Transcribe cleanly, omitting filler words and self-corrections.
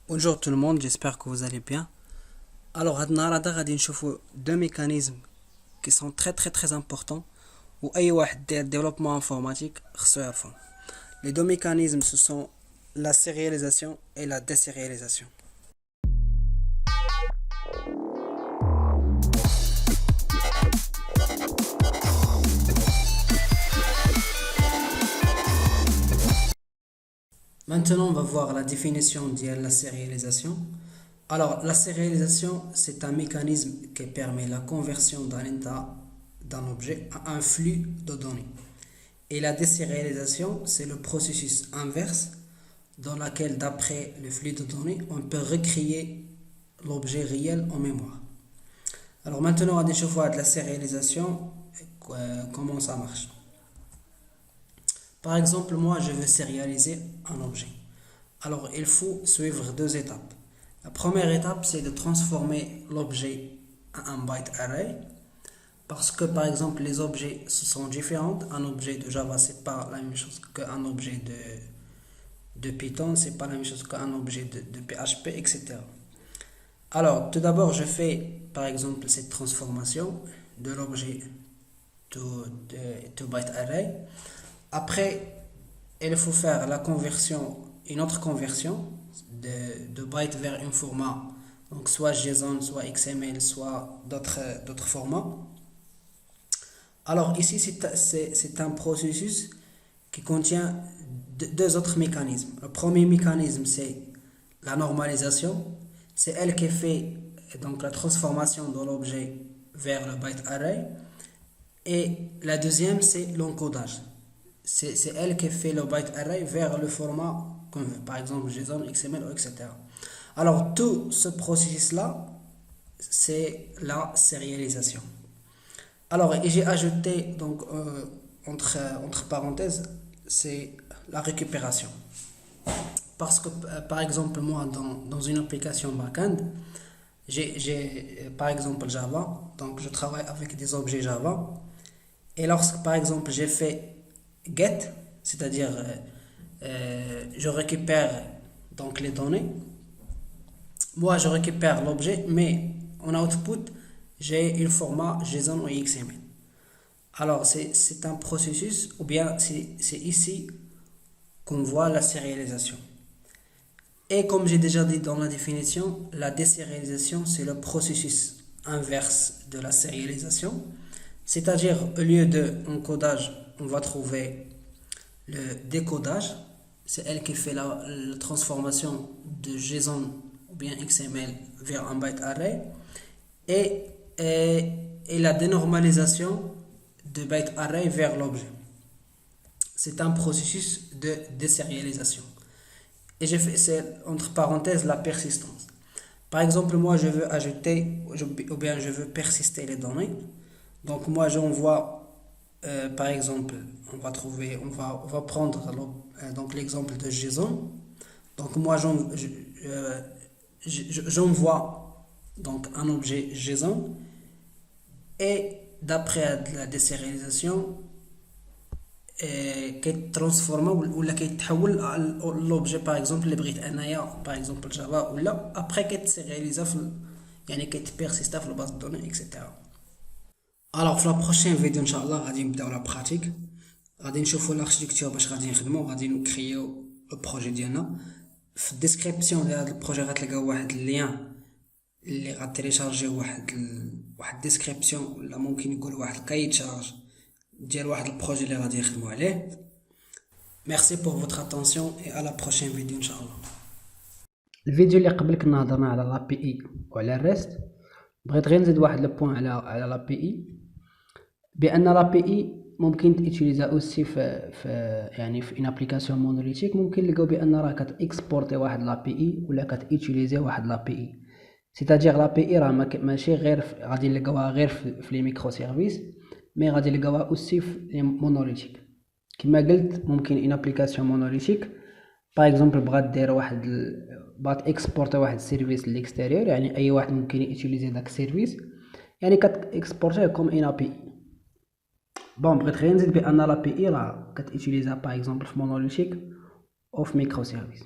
Bonjour tout le monde, j'espère que vous allez bien. Alors, النهارده غادي نشوفوا deux mécanismes qui sont très importants ou أي واحد داير développement informatique خصو يعرفهم. Les deux mécanismes ce sont la sérialisation et la désérialisation. Maintenant, on va voir la définition de la sérialisation. Alors, la sérialisation, c'est un mécanisme qui permet la conversion d'un état d'un objet à un flux de données. Et la désérialisation, c'est le processus inverse dans lequel, d'après le flux de données, on peut recréer l'objet réel en mémoire. Alors maintenant, on va découvrir de la sérialisation, comment ça marche. Par exemple, moi, je veux sérialiser un objet. Alors, il faut suivre deux étapes. La première étape, c'est de transformer l'objet en un byte array. Parce que, par exemple, les objets sont différents. Un objet de Java, c'est pas la même chose qu'un objet de Python. C'est pas la même chose qu'un objet de PHP, etc. Alors, tout d'abord, je fais, par exemple, cette transformation de l'objet to byte array. Après, il faut faire la conversion, une autre conversion de byte vers un format, donc soit JSON, soit XML, soit d'autres formats. Alors ici, c'est un processus qui contient deux autres mécanismes. Le premier mécanisme, c'est la normalisation. C'est elle qui fait donc la transformation de l'objet vers le byte array. Et la deuxième, c'est l'encodage. C'est elle qui fait le byte array vers le format qu'on veut, par exemple JSON, XML, etc. Alors tout ce processus-là, c'est la sérialisation. Alors j'ai ajouté donc entre parenthèses, c'est la récupération. Parce que par exemple moi dans une application backend, j'ai par exemple Java, donc je travaille avec des objets Java. Et lorsque par exemple j'ai fait get, c'est-à-dire je récupère donc les données. Moi je récupère l'objet, mais en output j'ai un format JSON ou XML. Alors c'est un processus, ou bien c'est ici qu'on voit la sérialisation. Et comme j'ai déjà dit dans la définition, la désérialisation c'est le processus inverse de la sérialisation. C'est-à-dire au lieu de encodage, on va trouver le décodage. C'est elle qui fait la transformation de JSON ou bien XML vers un byte array. Et la dénormalisation de byte array vers l'objet. C'est un processus de désérialisation. Et j'ai fait, c'est entre parenthèses, la persistance. Par exemple, moi je veux ajouter ou bien je veux persister les données. Donc moi j'envoie par exemple, on va prendre donc l'exemple de JSON. Donc moi j'envoie donc un objet JSON et d'après la désérialisation كيترانسفورما ولا كيتحول l'objet par exemple اللي بغيت انايا par exemple Java ولا après كيتسيرياليزا يعني كيتبيرسيستا في الباز دوني etc. Alors في لا بروشين فيديو ان شاء الله غادي نبداو لا براتيك، غادي نشوفوا الاركتيكتور باش غادي نخدموا، غادي نكريو البروجي ديالنا. في الديسكريبسيون ديال هذا البروجي غتلقاو واحد اللين اللي غتريشارجيو واحد ديسكريبسيون ولا ممكن يقول واحد الكاي تشارج ديال واحد البروجي اللي غادي نخدموا عليه. ميرسي بور فوتر اتونسيون اي على بروشين فيديو ان شاء الله. الفيديو اللي قبل كنا هضرنا على لا بي اي وعلى الريست، بغيت غير نزيد واحد لو بوين على لا بي اي، بان لا بي اي ممكن تيتيليزا اوسي في يعني في ان ابليكاسيون مونوليتيك. ممكن نلقاو بان راه كتاكسبورتي واحد لا بي اي ولا كتيتيليزي واحد لا بي اي. سيتادير لا بي اي راه ماشي غير غادي نلقاوها غير في لي ميكرو سيرفيس، مي غادي نلقاوها اوسي في مونوليتيك. كما قلت ممكن ان ابليكاسيون مونوليتيك باغ اكزومبل بغات دير بغات اكسبورتي واحد السيرفيس للاكستيريور، يعني اي واحد ممكن يوتيليزي داك السيرفيس، يعني كتاكسبورتيه كوم ان ابي. بون بغيت غير نزيد بان لا بي اي راه كتيتيليزا باغ اكزومبل في مونوليتيك او في ميكرو سيرفيس.